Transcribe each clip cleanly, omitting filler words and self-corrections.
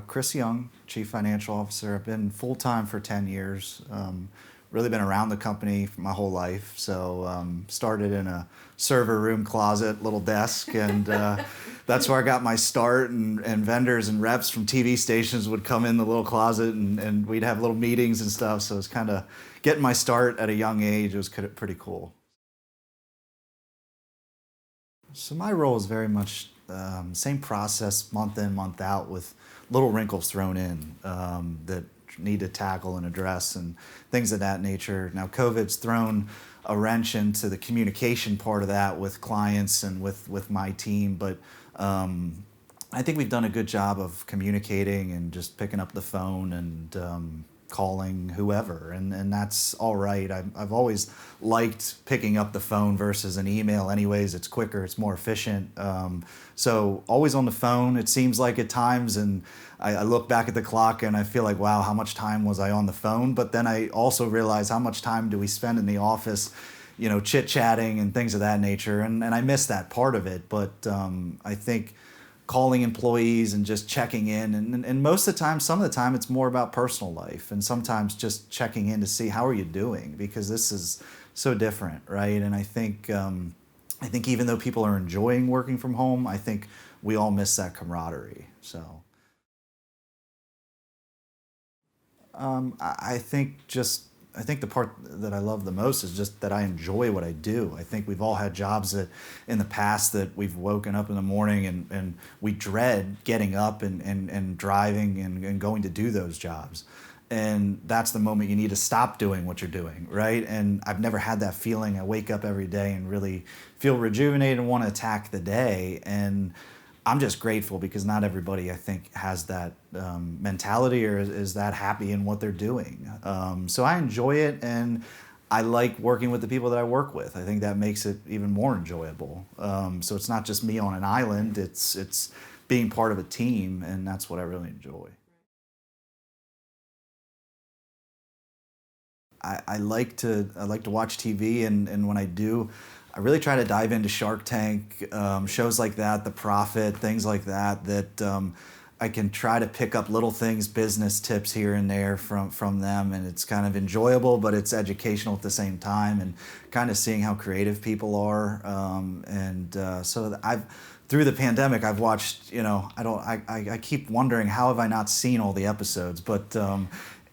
Chris Young, Chief Financial Officer. I've been full-time for 10 years. Really been around the company for my whole life. So started in a server room closet, little desk, and that's where I got my start. And vendors and reps from TV stations would come in the little closet, and we'd have little meetings and stuff. So it's kind of getting my start at a young age. It was pretty cool. So my role is very much same process, month in, month out, with little wrinkles thrown in that need to tackle and address and things of that nature. Now, COVID's thrown a wrench into the communication part of that with clients and with my team, but I think we've done a good job of communicating and just picking up the phone and calling whoever, and that's all right. I've always liked picking up the phone versus an email. Anyways, it's quicker, it's more efficient. So always on the phone. It seems like at times, and I look back at the clock and I feel like, wow, how much time was I on the phone? But then I also realize how much time do we spend in the office, chit chatting and things of that nature, and I miss that part of it. But I think calling employees and just checking in, and most of the time, some of the time, it's more about personal life, and sometimes just checking in to see how are you doing, because this is so different, right? And I think even though people are enjoying working from home, I think we all miss that camaraderie. So I think the part that I love the most is just that I enjoy what I do. I think we've all had jobs that in the past that we've woken up in the morning and we dread getting up and driving and going to do those jobs. And that's the moment you need to stop doing what you're doing, right? And I've never had that feeling. I wake up every day and really feel rejuvenated and want to attack the day. And I'm just grateful because not everybody, I think, has that mentality or is that happy in what they're doing. So I enjoy it, and I like working with the people that I work with. I think that makes it even more enjoyable. So it's not just me on an island; it's being part of a team, and that's what I really enjoy. I like to watch TV, and when I do, I really try to dive into Shark Tank, shows like that, The Profit, things like that. I can try to pick up little things, business tips here and there from them, and it's kind of enjoyable, but it's educational at the same time, and kind of seeing how creative people are. And so I've through the pandemic, I've watched. I keep wondering how have I not seen all the episodes, but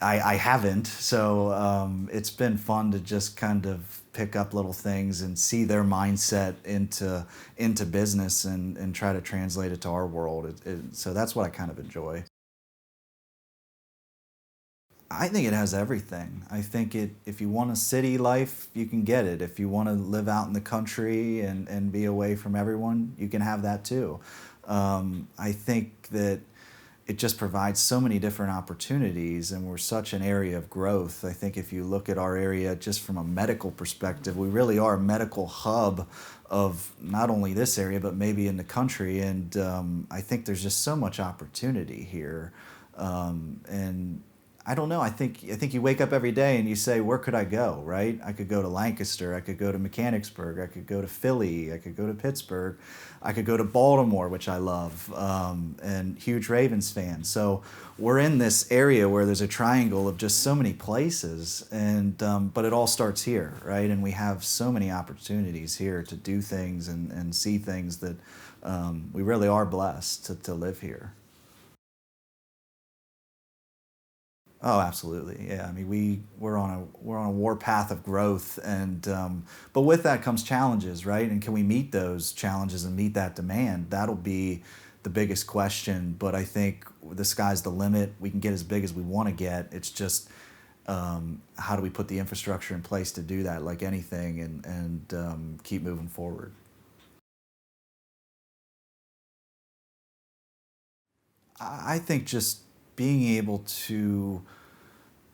I haven't. So it's been fun to just kind of pick up little things and see their mindset into business and try to translate it to our world. So that's what I kind of enjoy. I think it has everything. I think if you want a city life, you can get it. If you want to live out in the country and be away from everyone, you can have that too. I think that it just provides so many different opportunities, and we're such an area of growth. I think if you look at our area just from a medical perspective, we really are a medical hub of not only this area, but maybe in the country. And I think there's just so much opportunity here. And I don't know. I think you wake up every day and you say, where could I go? Right? I could go to Lancaster. I could go to Mechanicsburg. I could go to Philly. I could go to Pittsburgh. I could go to Baltimore, which I love, and huge Ravens fan. So we're in this area where there's a triangle of just so many places, and but it all starts here, right? And we have so many opportunities here to do things and see things that we really are blessed to live here. Oh, absolutely. Yeah. I mean, we're on a war path of growth, and but with that comes challenges, right? And can we meet those challenges and meet that demand? That'll be the biggest question. But I think the sky's the limit. We can get as big as we want to get. It's just how do we put the infrastructure in place to do that, like anything, and keep moving forward. I think just being able to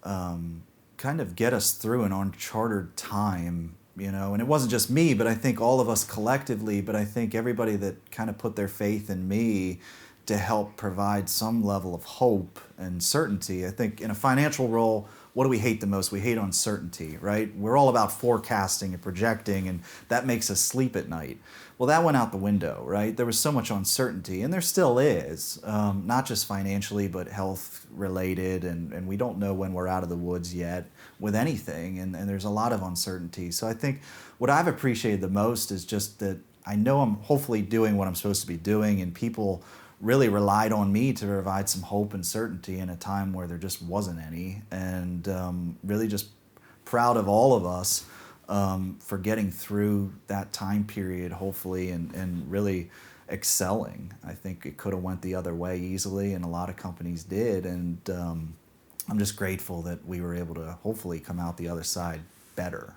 kind of get us through an uncharted time, and it wasn't just me, but I think all of us collectively, but I think everybody that kind of put their faith in me to help provide some level of hope and certainty. I think in a financial role, what do we hate the most? We hate uncertainty, right? We're all about forecasting and projecting, and that makes us sleep at night. Well, that went out the window, right? There was so much uncertainty, and there still is, not just financially, but health related, and we don't know when we're out of the woods yet with anything, and there's a lot of uncertainty. So I think what I've appreciated the most is just that I know I'm hopefully doing what I'm supposed to be doing, and people really relied on me to provide some hope and certainty in a time where there just wasn't any. And really just proud of all of us for getting through that time period, hopefully, and really excelling. I think it could have went the other way easily, and a lot of companies did. And I'm just grateful that we were able to hopefully come out the other side better.